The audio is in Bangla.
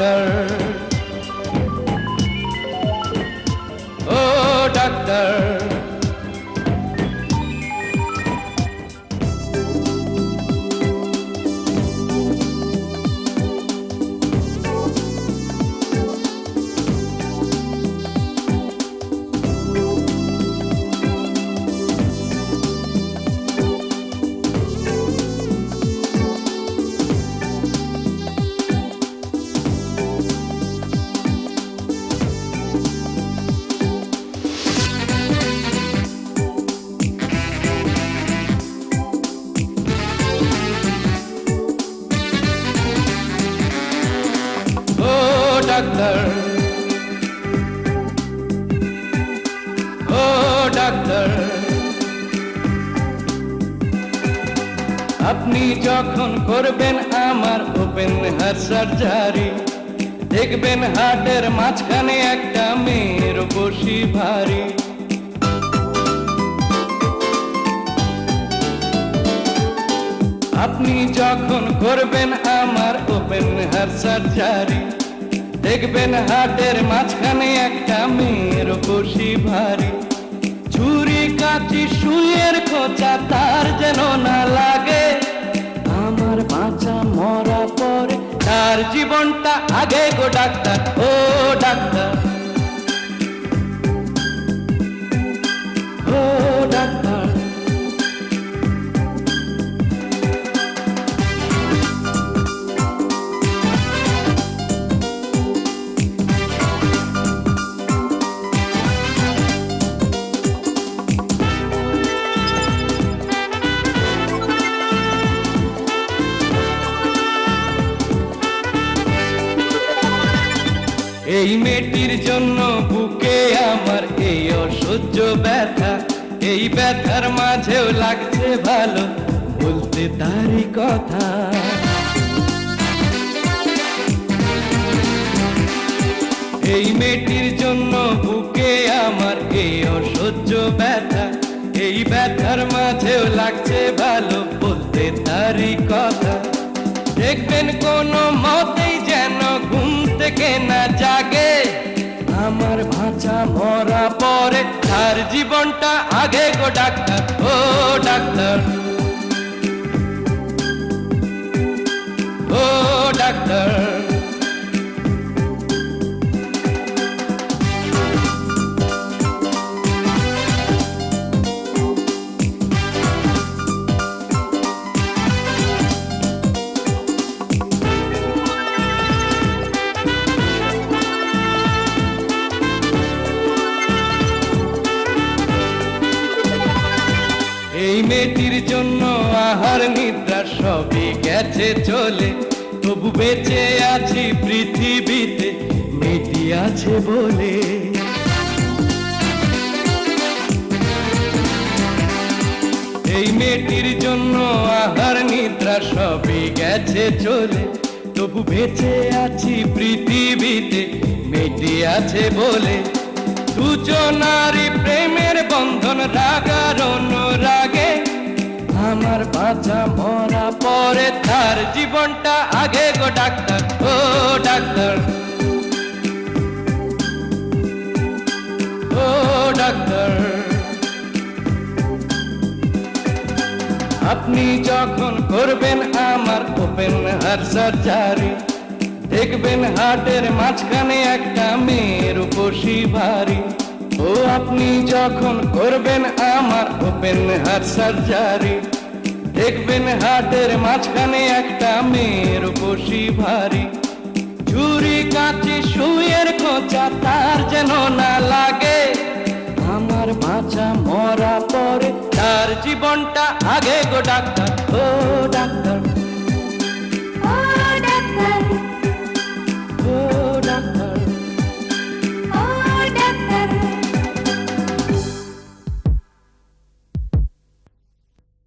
ডাক্তার, ও ডাক্তার। ডাক্তার, ও ডাক্তার, আপনি যখন করবেন আমার ওপেন হার্ট সার্জারি, দেখবেন হার্টের মাঝখানে একটা মেয়ের বসি ভারী। আপনি যখন করবেন আমার ওপেন হার্ট সার্জারি, দেখবেন হার্টের মাঝখানে একটা মেয়ের বসি ভারী। ছুরি কাঁচি সুইয়ের খোঁচা তার যেন না লাগে, আমার বাঁচা মরা পরে তার জীবনটা আগে গো ডাক্তার, ও ডাক্তার, ও ডাক্তার। এই মেয়েটির জন্য বুকে আমার এই অসহ্য ব্যথা, এই ব্যথার মাঝেও লাগছে ভালো বলতে তারই কথা। এই মেয়েটির জন্য বুকে আমার এই অসহ্য ব্যথা, এই ব্যথার মাঝেও লাগছে ভালো বলতে তারই কথা। দেখবেন কোনো মতেই যেন ঘুম থেকে না জাগে, আমার বাঁচা মরা পরে তার জীবনটা আগে গো ডাক্তার, ও ডাক্তার, ও ডাক্তার। এই মেয়েটির জন্য আহার নিদ্রা সবই গেছে চলে, তবু বেঁচে আছি পৃথিবীতে মেয়েটি আছে বলে। এই মেয়েটির জন্য আহার নিদ্রা সবই গেছে চলে, তবু বেঁচে আছি পৃথিবীতে মেয়েটি আছে বলে। দুজনারই প্রেমের বন্ধন রাগার অনুরাগে, আমার বাঁচা মরা পরে তার জীবনটা আগে গো ডাক্তার, ও ডাক্তার, ও ডাক্তার। আপনি যখন করবেন আমার ওপেন হার্ট সার্জারি, দেখবেন হার্টের মাঝখানে একটা মেয়ের বসি ভারী। ও আপনি যখন করবেন আমার ওপেন হার্ট সার্জারি, দেখবেন হার্টের মাঝখানে একটা মেয়ের বসি ভারী। ছুরি কাঁচি সুইয়ের খোঁচা তার যেন না লাগে, আমার বাঁচা মরা পরে তার জীবনটা আগে গো ডাক্তার, ও ডাক্তার।